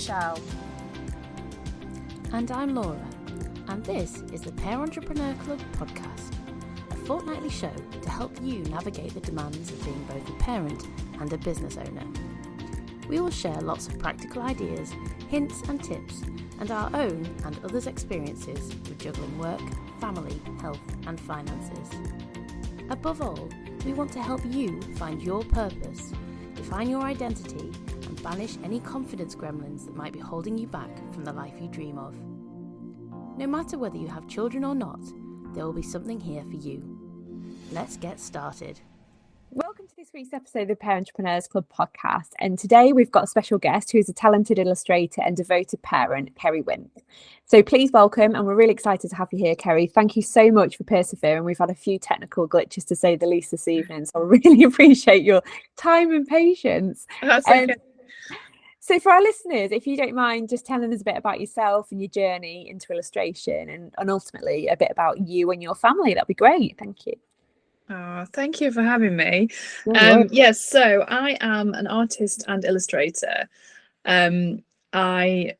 Michelle. And I'm Laura, and this is the Parentrepreneurs Club podcast, a fortnightly show to help you navigate the demands of being both a parent and a business owner. We will share lots of practical ideas, hints and tips, and our own and others' experiences with juggling work, family, health and finances. Above all, we want to help you find your purpose, define your identity, and banish any confidence gremlins that might be holding you back from the life you dream of. No matter whether you have children or not, there will be something here for you. Let's get started. Welcome to this week's episode of the Parentrepreneurs Club podcast. And today we've got a special guest who is a talented illustrator and devoted parent, Kerry Wint. So please welcome, and we're really excited to have you here, Kerry. Thank you so much for persevering. We've had a few technical glitches to say the least this evening, so I really appreciate your time and patience. That's okay. So for our listeners, if you don't mind just telling us a bit about yourself and your journey into illustration and ultimately a bit about you and your family, that'd be great. Thank you. Oh, thank you for having me. No Yes, so I am an artist and illustrator. I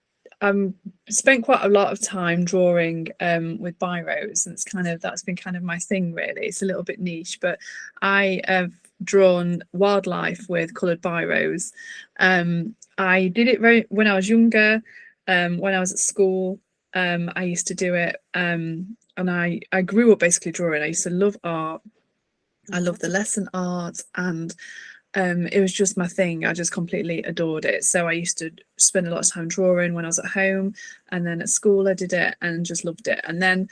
spent quite a lot of time drawing with biros, and that's been kind of my thing really. It's a little bit niche, but I have drawn wildlife with coloured biros. I did it when I was younger. When I was at school, I used to do it, and I grew up basically drawing. I used to love art. I love the lesson art, and it was just my thing. I just completely adored it. So I used to spend a lot of time drawing when I was at home, and then at school I did it and just loved it. And then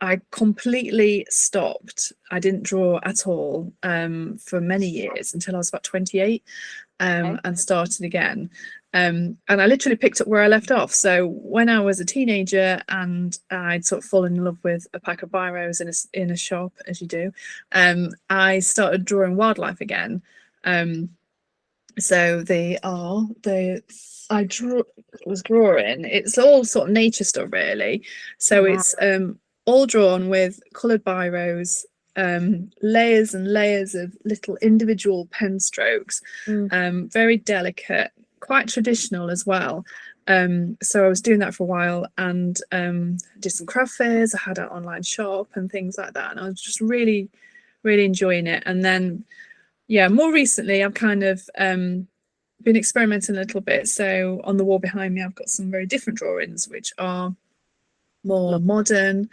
I completely stopped. I didn't draw at all for many years until I was about 28, and started again. And I literally picked up where I left off. So when I was a teenager and I'd sort of fallen in love with a pack of biros in a shop, as you do, I started drawing wildlife again. So was drawing. It's all sort of nature stuff really. So it's all drawn with coloured biros, layers and layers of little individual pen strokes, very delicate, quite traditional as well. So I was doing that for a while, and did some craft fairs. I had an online shop and things like that, and I was just really enjoying it. And then more recently I've kind of been experimenting a little bit. So on the wall behind me I've got some very different drawings which are more modern,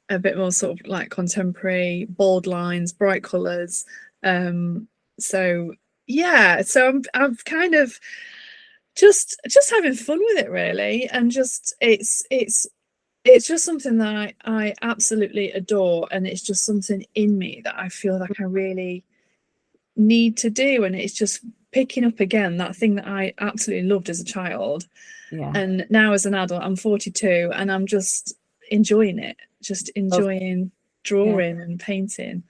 a bit more sort of like contemporary, bold lines, bright colours. So I'm kind of just having fun with it really, and just it's just something that I absolutely adore, and it's just something in me that I feel like I really need to do, and it's just picking up again that thing that I absolutely loved as a child. And now as an adult, I'm 42, and I'm just enjoying it, drawing and painting.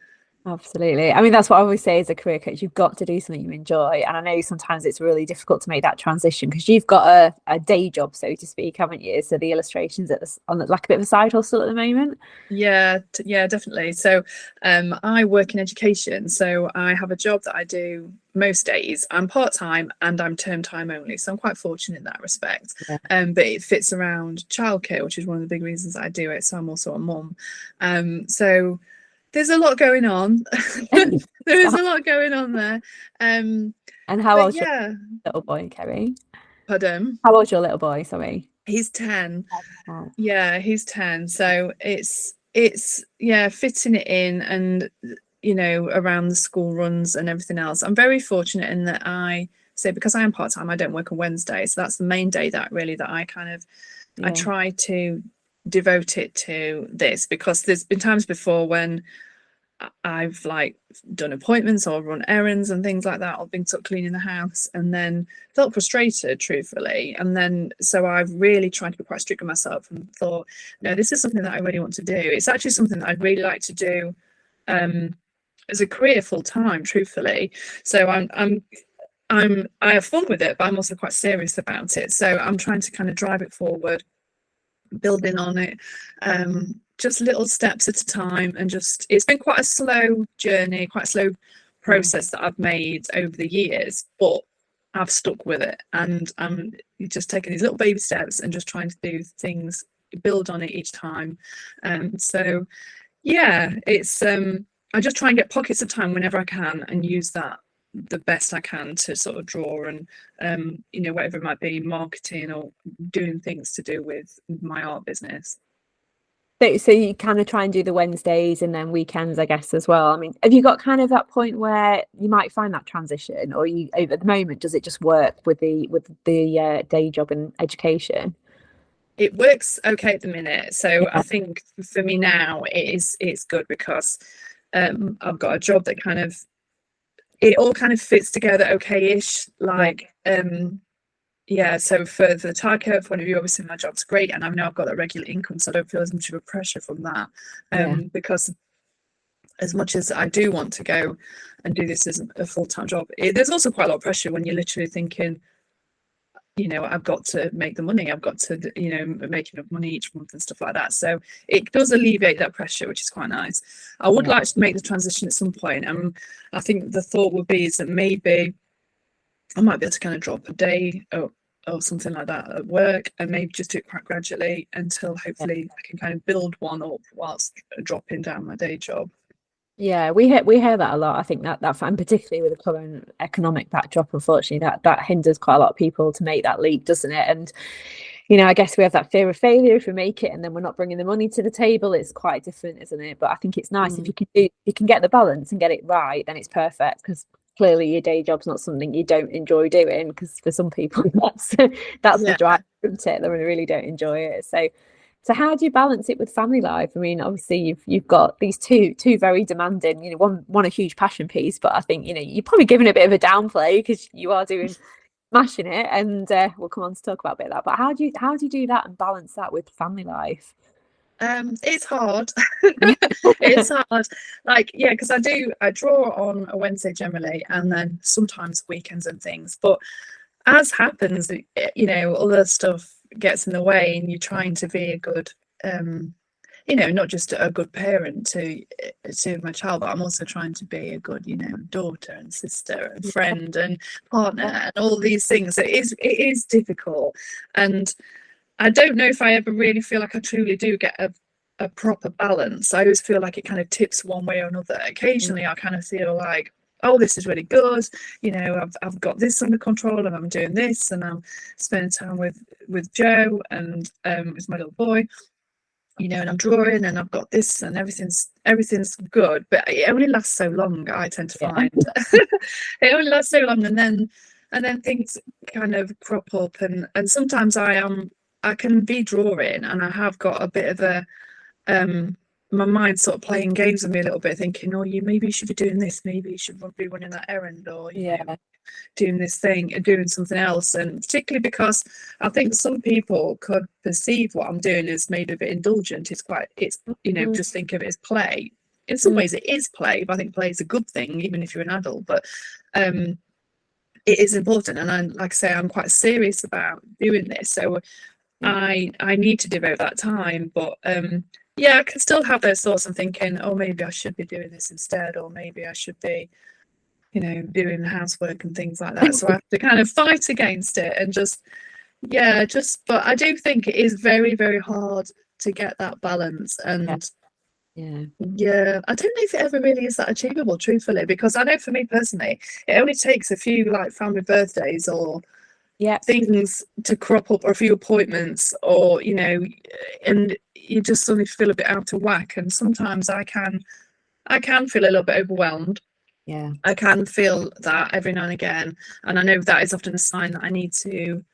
Absolutely. I mean, that's what I always say as a career coach, you've got to do something you enjoy. And I know sometimes it's really difficult to make that transition because you've got a day job, so to speak, haven't you? So the illustrations on like a bit of a side hustle at the moment. Yeah, definitely. So I work in education, so I have a job that I do most days. I'm part-time and I'm term time only, so I'm quite fortunate in that respect. But it fits around childcare, which is one of the big reasons I do it. So I'm also a mum. So there's a lot going on. There is a lot going on there. And how old's your little boy, Kerry? Pardon? How old's your little boy? Sorry. He's 10. Yeah, he's 10. So it's fitting it in, and around the school runs and everything else. I'm very fortunate in that because I am part-time, I don't work on Wednesday, so that's the main day that I kind of I try to devote it to this, because there's been times before when I've like done appointments or run errands and things like that, or been sort of cleaning the house and then felt frustrated, truthfully. And then so I've really tried to be quite strict with myself and thought, no, this is something that I really want to do. It's actually something that I'd really like to do as a career full time, truthfully. So I have fun with it, but I'm also quite serious about it. So I'm trying to kind of drive it forward, building on it, just little steps at a time, and it's been quite a slow journey, quite a slow process that I've made over the years, but I've stuck with it, and I'm just taking these little baby steps and just trying to do things, build on it each time. So yeah, it's I just try and get pockets of time whenever I can and use that the best I can to sort of draw, and whatever it might be, marketing or doing things to do with my art business. So you kind of try and do the Wednesdays and then weekends, I guess, as well. I mean, have you got kind of that point where you might find that transition, or you at the moment, does it just work with the day job and education? It works okay at the minute. So I think for me now it's good because I've got a job that kind of, it all kind of fits together okay-ish. Like yeah, so for the childcare point of view, obviously my job's great, and I know I've got that regular income, so I don't feel as much of a pressure from that. Because as much as I do want to go and do this as a full-time job, there's also quite a lot of pressure when you're literally thinking, I've got to make the money, I've got to, make enough money each month and stuff like that. So it does alleviate that pressure, which is quite nice. I would like to make the transition at some point. And I think the thought would be is that maybe I might be able to kind of drop a day or something like that at work, and maybe just do it quite gradually until hopefully I can kind of build one up whilst dropping down my day job. Yeah, we hear that a lot. I think that and particularly with the current economic backdrop, unfortunately, that hinders quite a lot of people to make that leap, doesn't it? And I guess we have that fear of failure if we make it and then we're not bringing the money to the table. It's quite different, isn't it? But I think it's nice if you can get the balance and get it right, then it's perfect, because clearly your day job's not something you don't enjoy doing, because for some people that's the drive, isn't it? They really don't enjoy it. So how do you balance it with family life? I mean, obviously you've got these two very demanding, one a huge passion piece, but I think you're probably giving it a bit of a downplay because you are smashing it, and we'll come on to talk about a bit of that. But how do you do that and balance that with family life? It's hard. It's hard. Because I draw on a Wednesday generally, and then sometimes weekends and things. But as happens, other stuff gets in the way, and you're trying to be a good, not just a good parent to my child, but I'm also trying to be a good, daughter and sister and friend and partner and all these things. So it is difficult, and I don't know if I ever really feel like I truly do get a proper balance. I always feel like it kind of tips one way or another. Occasionally I kind of feel like, oh, this is really good, I've got this under control, and I'm doing this, and I'm spending time with Joe and with my little boy, and I'm drawing, and I've got this, and everything's good. But it only lasts so long, I tend to find. It only lasts so long, and then things kind of crop up, and sometimes I can be drawing, and I have got a bit of a my mind's sort of playing games with me a little bit, thinking, oh, maybe you should be doing this, maybe you should be running that errand, or doing this thing, doing something else. And particularly because I think some people could perceive what I'm doing as maybe a bit indulgent. It's just think of it as play. In some ways it is play, but I think play is a good thing even if you're an adult. But it is important, and like I say, I'm quite serious about doing this, so I need to devote that time. But I can still have those thoughts and thinking, oh, maybe I should be doing this instead, or maybe I should be, doing housework and things like that. So I have to kind of fight against it and but I do think it is very, very hard to get that balance. And I don't know if it ever really is that achievable, truthfully, because I know for me personally, it only takes a few like family birthdays or things to crop up, or a few appointments, or and you just suddenly feel a bit out of whack. And sometimes I can feel a little bit overwhelmed. I can feel that every now and again, and I know that is often a sign that I need to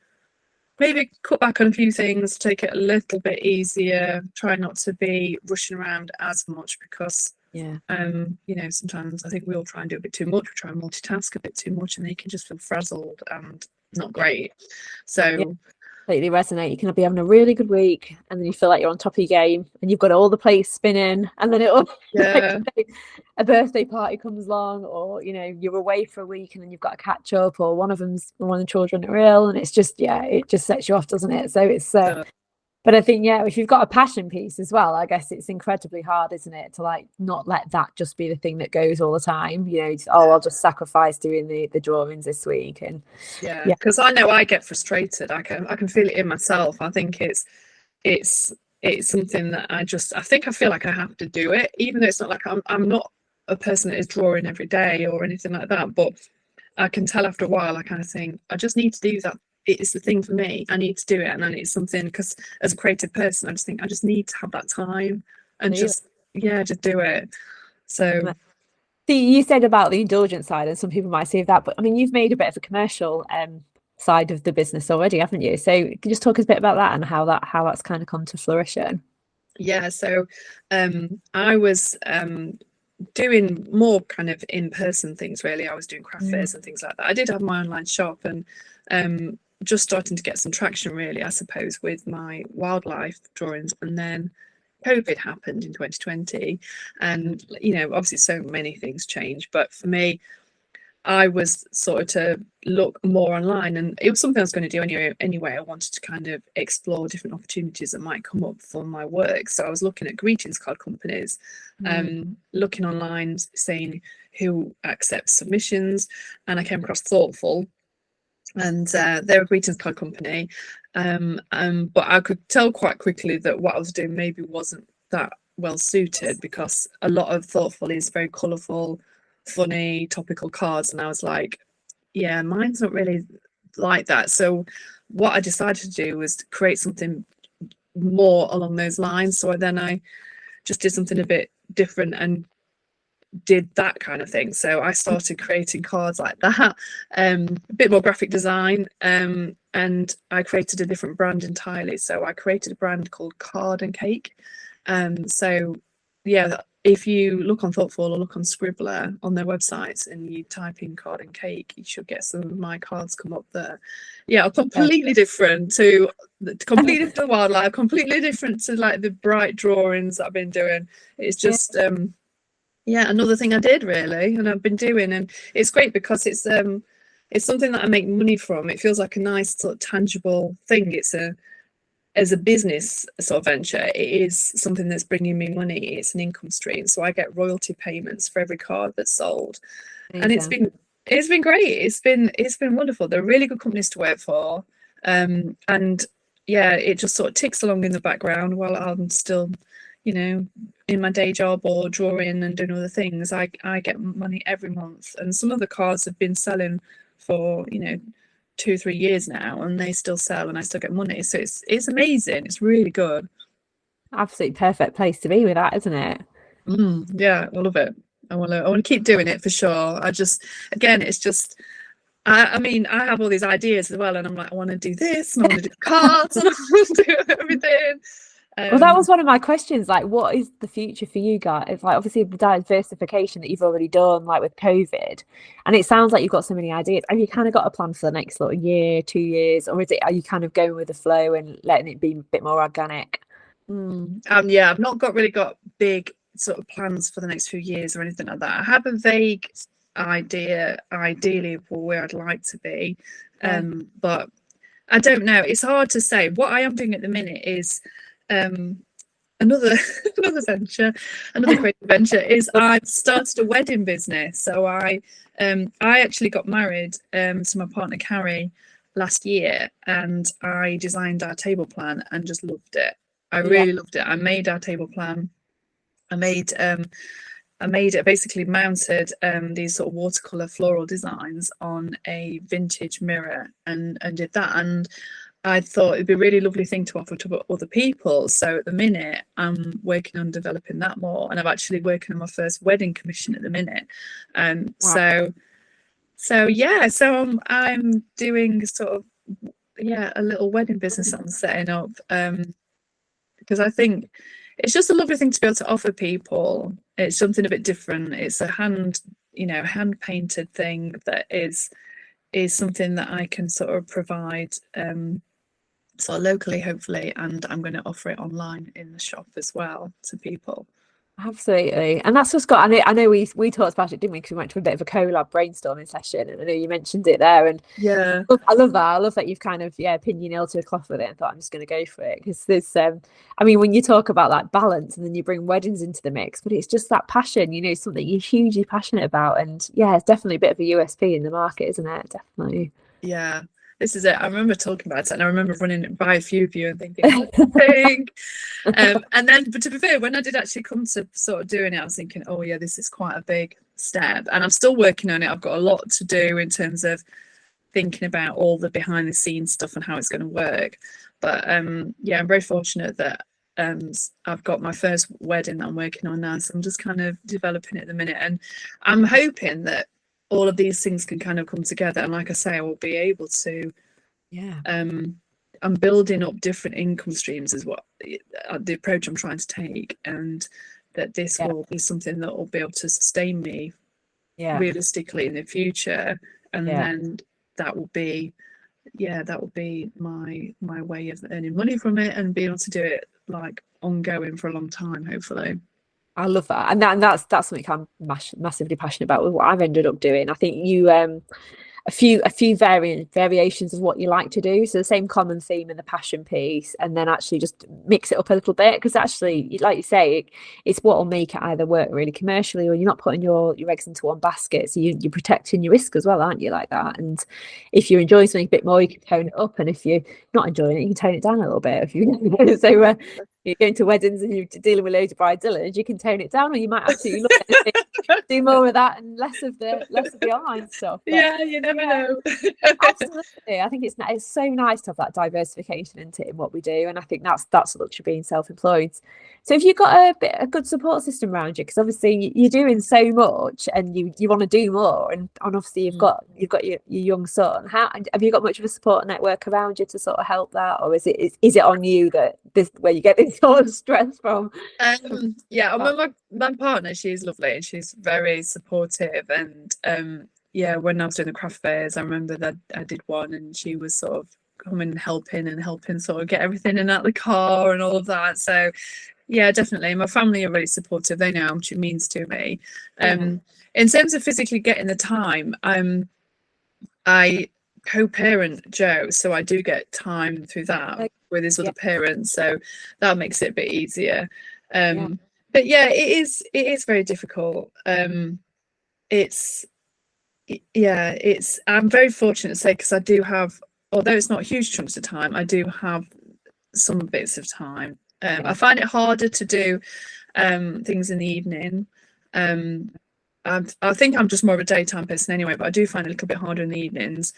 maybe cut back on a few things, take it a little bit easier, try not to be rushing around as much, because sometimes I think we all try and do a bit too much. We try and multitask a bit too much, and then you can just feel frazzled and not great. So completely resonate. You can be having a really good week, and then you feel like you're on top of your game, and you've got all the plates spinning, and then a birthday party comes along, or you're away for a week, and then you've got to catch up, or one of the children are ill, and it's just it just sets you off, doesn't it? So But I think, yeah, if you've got a passion piece as well, I guess it's incredibly hard, isn't it, to like not let that just be the thing that goes all the time, you know, I'll just sacrifice doing the drawings this week. And yeah, because I know I get frustrated. I can feel it in myself. I think it's something that I think I feel like I have to do it, even though it's not like I'm not a person that is drawing every day or anything like that, but I can tell after a while I kind of think I just need to do that. It's the thing for me. I need to do it, and then it's something, because as a creative person I just think I just need to have that time and just do it. So you said about the indulgence side, and some people might say that, but I mean, you've made a bit of a commercial side of the business already, haven't you? So can you just talk us a bit about that and how that's kind of come to fruition? Yeah, so I was doing more kind of in-person things, really. I was doing craft fairs and things like that. I did have my online shop, and just starting to get some traction, really, I suppose, with my wildlife drawings. And then COVID happened in 2020, and you know, obviously so many things changed, but for me, I was sort of to look more online, and it was something I was going to do anyway. I wanted to kind of explore different opportunities that might come up for my work. So I was looking at greetings card companies, looking online, seeing who accepts submissions, and I came across Thoughtful, and they're a greetings card company. But I could tell quite quickly that what I was doing maybe wasn't that well suited, because a lot of Thoughtful is very colourful, funny, topical cards, and I was like, yeah, mine's not really like that. So what I decided to do was to create something more along those lines. So I just did something a bit different and did that kind of thing. So I started creating cards like that, a bit more graphic design, and I created a different brand entirely. So I created a brand called Card and Cake. So yeah, if you look on Thoughtful or look on Scribbler on their websites and you type in Card and Cake, you should get some of my cards come up there. Yeah, completely different to wildlife, completely different to like the bright drawings that I've been doing. It's just another thing I did, really, and I've been doing, and it's great because it's something that I make money from. It feels like a nice sort of tangible thing. As a business sort of venture, it is something that's bringing me money. It's an income stream, so I get royalty payments for every card that's sold. And it's been great. It's been wonderful. They're really good companies to work for, and yeah, it just sort of ticks along in the background while I'm still, you know, in my day job or drawing and doing other things. I get money every month, and some of the cards have been selling for 2-3 years now, and they still sell and I still get money. So it's amazing. It's really good. Absolutely perfect place to be with that, isn't it? Yeah, I love it. I want to keep doing it for sure. It's just I mean, I have all these ideas as well, and I'm like, I want to do this, and I want to do cards, and I want to do everything. Well, that was one of my questions. Like, what is the future for you guys? It's like, obviously, the diversification that you've already done, like with COVID, and it sounds like you've got so many ideas. Have you kind of got a plan for the next sort of year, 2 years, or are you kind of going with the flow and letting it be a bit more organic? Yeah, I've not really got big sort of plans for the next few years or anything like that. I have a vague idea, ideally, for where I'd like to be, but I don't know. It's hard to say. What I am doing at the minute is another creative venture is I've started a wedding business. So I actually got married to my partner Kerry last year, and I designed our table plan and just loved it. I really loved it. I made our table plan. I made it, basically mounted these sort of watercolor floral designs on a vintage mirror and did that, and I thought it'd be a really lovely thing to offer to other people. So at the minute, I'm working on developing that more, and I'm actually working on my first wedding commission at the minute. Wow. So I'm doing sort of a little wedding business that I'm setting up, because I think it's just a lovely thing to be able to offer people. It's something a bit different. It's a hand painted thing that is something that I can sort of provide sort of locally, hopefully, and I'm going to offer it online in the shop as well to people. Absolutely. And that's just got, I know we talked about it, didn't we? Because we went to a bit of a collab brainstorming session, and I know you mentioned it there. And Yeah. I love that. I love that you've kind of, pinned your nail to a cloth with it and thought, I'm just going to go for it. Because there's, I mean, when you talk about like balance and then you bring weddings into the mix, but it's just that passion, something you're hugely passionate about. And yeah, it's definitely a bit of a USP in the market, isn't it? Definitely. Yeah. This is it. I remember talking about it, and I remember running it by a few of you and thinking, what do you think? And then, but to be fair, when I did actually come to sort of doing it, I was thinking, oh yeah, this is quite a big step, and I'm still working on it. I've got a lot to do in terms of thinking about all the behind the scenes stuff and how it's going to work. But yeah, I'm very fortunate that I've got my first wedding that I'm working on now, so I'm just kind of developing it at the minute, and I'm hoping that all of these things can kind of come together, and like I say, I will be able to I'm building up different income streams is what the approach I'm trying to take, and that this will be something that will be able to sustain me realistically in the future, and then that will be my way of earning money from it and being able to do it like ongoing for a long time, hopefully. I love that, and that's something I'm massively passionate about with what I've ended up doing. I think you a few variations of what you like to do, so the same common theme and the passion piece, and then actually just mix it up a little bit, because actually, like you say, it's what will make it either work really commercially, or you're not putting your eggs into one basket, so you're protecting your risk as well, aren't you, like that? And if you're enjoying something a bit more, you can tone it up, and if you're not enjoying it, you can tone it down a little bit. If you so you're going to weddings and you're dealing with loads of bridezillas, you can tone it down, or you might absolutely love it. Do more of that and less of the online stuff. But, yeah, you never know. Absolutely. I think it's so nice to have that diversification in what we do, and I think that's the luxury being self-employed. So if you've got a good support system around you, because obviously you're doing so much and you want to do more, and obviously you've got your young son, how have you got much of a support network around you to sort of help that, or is it on you that this where you get this sort of stress from? My partner, she's lovely and she's very supportive, and when I was doing the craft fairs, I remember that I did one and she was sort of coming and helping sort of get everything in out the car and all of that. So yeah, definitely my family are really supportive. They know how much it means to me. In terms of physically getting the time, I co-parent Joe, so I do get time through that with his other parents, so that makes it a bit easier. But yeah, it is very difficult. I'm very fortunate to say, because I do have, although it's not huge chunks of time, I do have some bits of time. I find it harder to do things in the evening. I think I'm just more of a daytime person anyway, but I do find it a little bit harder in the evenings.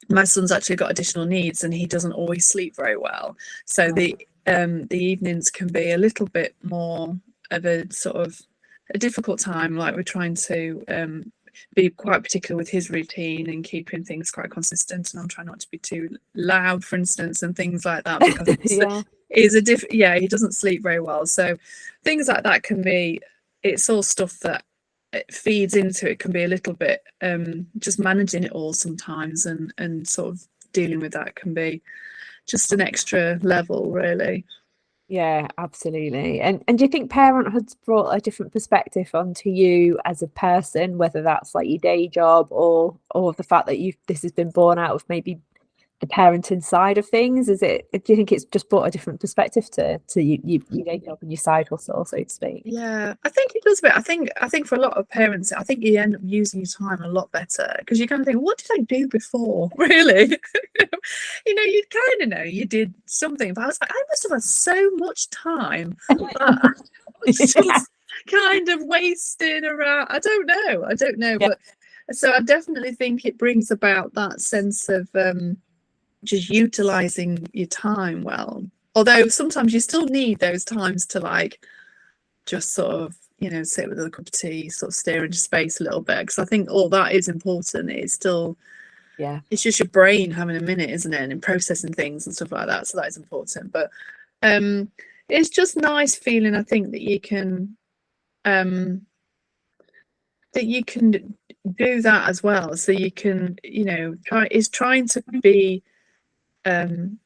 My son's actually got additional needs and he doesn't always sleep very well, so the evenings can be a little bit more of a sort of a difficult time. Like, we're trying to be quite particular with his routine and keeping things quite consistent, and I'm trying not to be too loud, for instance, and things like that, because he doesn't sleep very well, so things like that can be, it's all stuff that it feeds into it, can be a little bit just managing it all sometimes, and sort of dealing with that can be just an extra level, really. Yeah, absolutely. And do you think parenthood's brought a different perspective onto you as a person, whether that's like your day job or the fact that this has been born out of maybe the parenting side of things? Do you think it's just brought a different perspective to your day job and your side hustle, so to speak? Yeah, I think it does a bit. I think for a lot of parents, I think you end up using your time a lot better, because you kind of think, what did I do before? Really? You kind of know you did something, but I was like, I must have had so much time just kind of wasting around. I don't know, but so I definitely think it brings about that sense of just utilizing your time well, although sometimes you still need those times to like just sort of sit with a cup of tea, sort of stare into space a little bit, because I think all that is important. It's still it's just your brain having a minute, isn't it, and processing things and stuff like that, so that is important. But it's just nice feeling, I think, that you can do that as well, so you can trying to be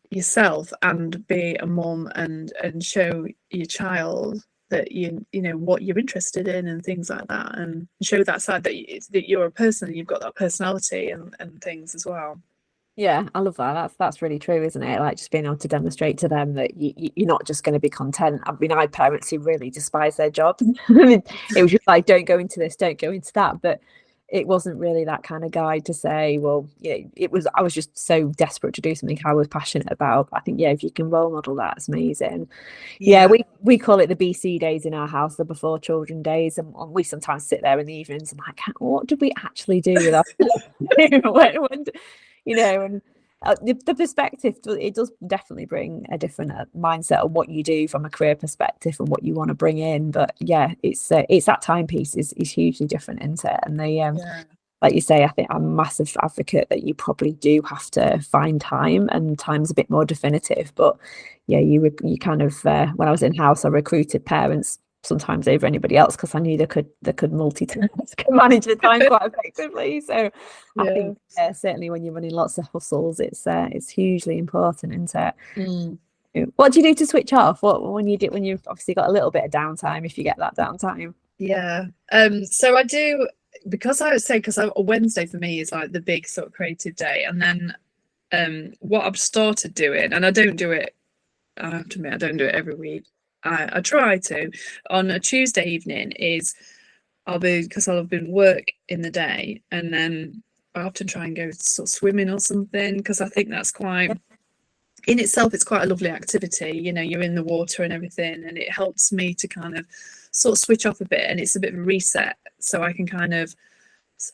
yourself and be a mom and show your child that you know what you're interested in and things like that, and show that side that you're a person and you've got that personality and things as well. Yeah, I love that. That's really true, isn't it? Like just being able to demonstrate to them that you're not just going to be content. I mean, I had parents who really despise their job. I mean, it was just like, don't go into this, don't go into that. But it wasn't really that kind of guide to say, well, it was. I was just so desperate to do something I was passionate about. I think, if you can role model that, it's amazing. Yeah, we call it the BC days in our house, the before children days, and we sometimes sit there in the evenings and like, what did we actually do with our and the perspective, it does definitely bring a different mindset of what you do from a career perspective and what you want to bring in. But it's that timepiece is hugely different, isn't it? And they like you say, I think I'm a massive advocate that you probably do have to find time, and time's a bit more definitive. But you kind of when I was in house, I recruited parents sometimes over anybody else because I knew they could multitask and manage the time quite effectively. So I think certainly when you're running lots of hustles, it's hugely important, isn't it? What do you do to switch off? When you've obviously got a little bit of downtime, if you get that downtime? So I do, because I would say, because a Wednesday for me is like the big sort of creative day, and then what I've started doing, and I don't do it, I have to admit, I don't do it every week. I try to, on a Tuesday evening, is because I'll have been work in the day, and then I often try and go sort of swimming or something, because I think that's quite, in itself, it's quite a lovely activity. You're in the water and everything, and it helps me to kind of sort of switch off a bit, and it's a bit of a reset, so I can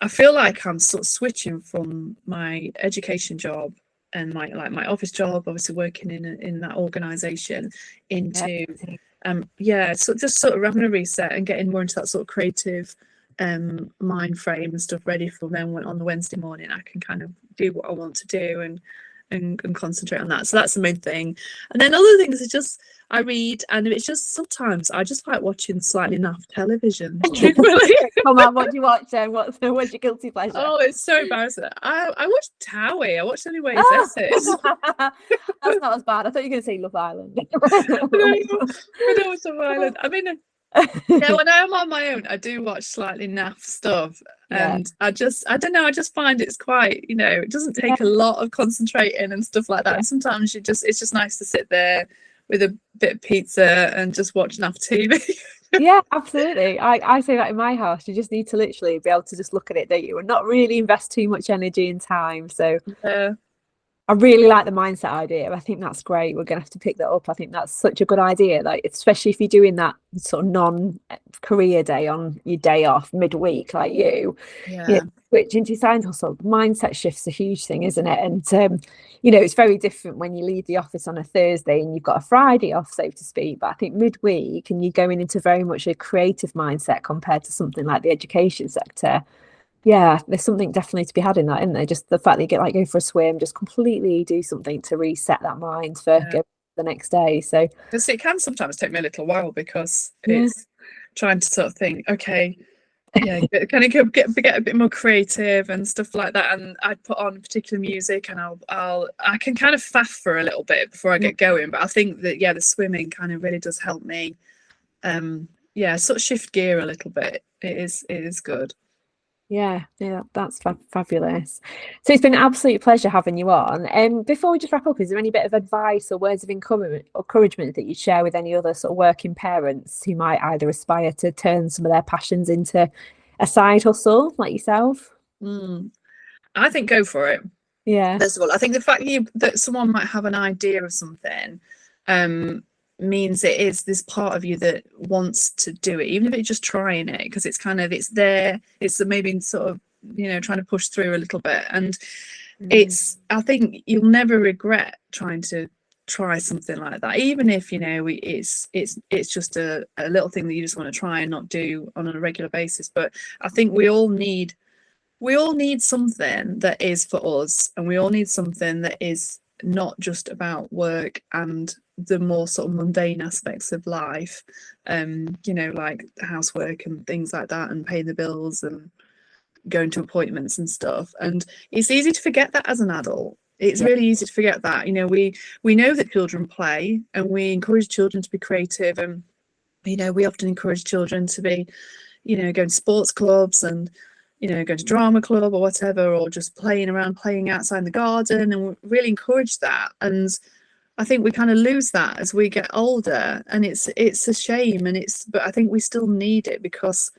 I feel like I'm sort of switching from my education job and my office job, obviously working in that organization, into so just sort of having a reset and getting more into that sort of creative mind frame and stuff, ready for then when on the Wednesday morning I can kind of do what I want to do and concentrate on that. So that's the main thing. And then other things are just, I read, and it's just sometimes I just like watching slightly naff television. Come on, what do you watch then? What's your guilty pleasure? Oh, it's so embarrassing. I watched Towie. I watched Anyway Essex. That's not as bad. I thought you were going to say Love Island. No, I don't watch Love Island. I mean, when I'm on my own, I do watch slightly naff stuff, and I don't know, I just find it's quite, it doesn't take a lot of concentrating and stuff like that. And sometimes it's just nice to sit there with a bit of pizza and just watch naff TV. Yeah, absolutely. I say that in my house. You just need to literally be able to just look at it, don't you, and not really invest too much energy and time. So I really like the mindset idea. I think that's great. We're going to have to pick that up. I think that's such a good idea, like especially if you're doing that sort of non-career day on your day off midweek, like you switch into your side hustle. Mindset shift's a huge thing, isn't it? And it's very different when you leave the office on a Thursday and you've got a Friday off, so to speak. But I think midweek, and you're going into very much a creative mindset compared to something like the education sector. Yeah, there's something definitely to be had in that, isn't there? Just the fact that you get go for a swim, just completely do something to reset that mind for the next day. So because it can sometimes take me a little while, because it's trying to sort of think, okay, kind of get a bit more creative and stuff like that. And I put on particular music, and I can kind of faff for a little bit before I get going. But I think that the swimming kind of really does help me. Sort of shift gear a little bit. It is good. Yeah, that's fabulous. So it's been an absolute pleasure having you on. And before we just wrap up, is there any bit of advice or words of encouragement that you'd share with any other sort of working parents who might either aspire to turn some of their passions into a side hustle like yourself? I think go for it. Yeah. First of all, I think the fact that someone might have an idea of something means it is this part of you that wants to do it, even if it's just trying it, because it's there, it's maybe sort of trying to push through a little bit, and I think you'll never regret trying to try something like that, even if it's just a little thing that you just want to try and not do on a regular basis. But I think we all need something that is for us, and we all need something that is not just about work and the more sort of mundane aspects of life, like housework and things like that, and paying the bills and going to appointments and stuff. And it's easy to forget that as an adult. It's really easy to forget that. We know that children play, and we encourage children to be creative, and we often encourage children to be, going to sports clubs and, go to drama club or whatever, or just playing outside in the garden, and we really encourage that. And I think we kind of lose that as we get older, and it's a shame, but I think we still need it because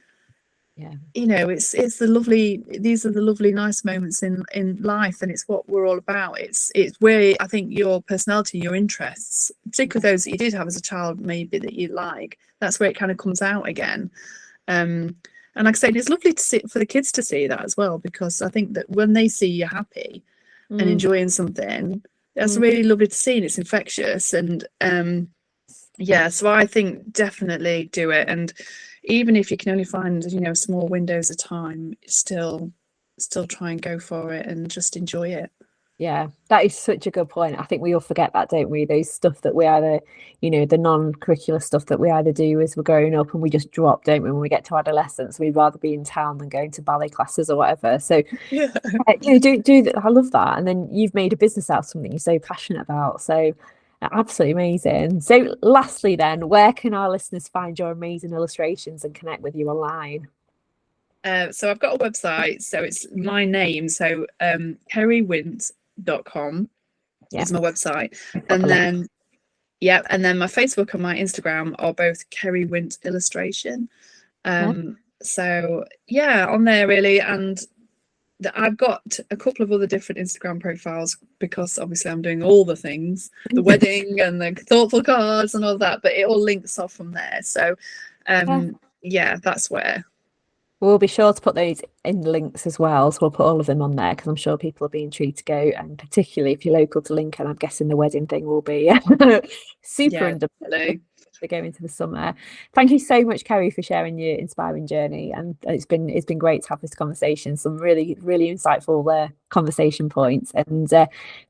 it's the lovely, these are the lovely nice moments in life, and it's what we're all about. It's where I think your personality, your interests, particularly those that you did have as a child, maybe that you like, that's where it kind of comes out again. And like I said, it's lovely to see, for the kids to see that as well, because I think that when they see you happy and enjoying something, that's really lovely to see, and it's infectious. And so I think definitely do it. And even if you can only find, small windows of time, still try and go for it and just enjoy it. Yeah, that is such a good point. I think we all forget that, don't we? Those stuff that we either, the non-curricular stuff that we either do as we're growing up, and we just drop, don't we? When we get to adolescence, we'd rather be in town than going to ballet classes or whatever. So, do that. I love that. And then you've made a business out of something you're so passionate about. So, absolutely amazing. So, lastly, then, where can our listeners find your amazing illustrations and connect with you online? So I've got a website, so it's my name, so kerrywint.com is my website, and then my Facebook and my Instagram are both Kerry Wint Illustration. So on there really, and I've got a couple of other different Instagram profiles, because obviously I'm doing all the things, the wedding and the thoughtful cards and all that, but it all links off from there. So that's where. We'll be sure to put those in links as well. So we'll put all of them on there, because I'm sure people will be intrigued to go. And particularly if you're local to Lincoln, I'm guessing the wedding thing will be super definitely. To go into the summer. Thank you so much, Kerry, for sharing your inspiring journey. And it's been great to have this conversation. Some really, really insightful conversation points. And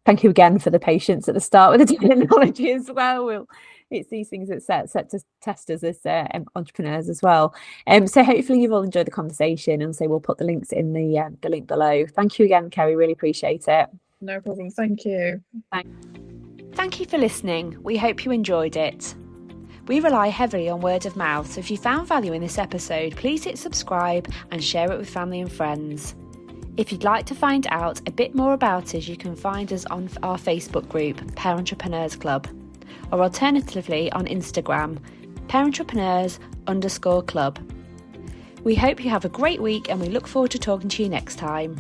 thank you again for the patience at the start with the technology as well. It's these things that set to test us as entrepreneurs as well. So hopefully you've all enjoyed the conversation, and so we'll put the links in the link below. Thank you again, Kerry. Really appreciate it. No problem. Thank you. Thank you for listening. We hope you enjoyed it. We rely heavily on word of mouth, so if you found value in this episode, please hit subscribe and share it with family and friends. If you'd like to find out a bit more about us, you can find us on our Facebook group, Parentrepreneurs Club, or alternatively on Instagram, Parentrepreneurs_Club. We hope you have a great week, and we look forward to talking to you next time.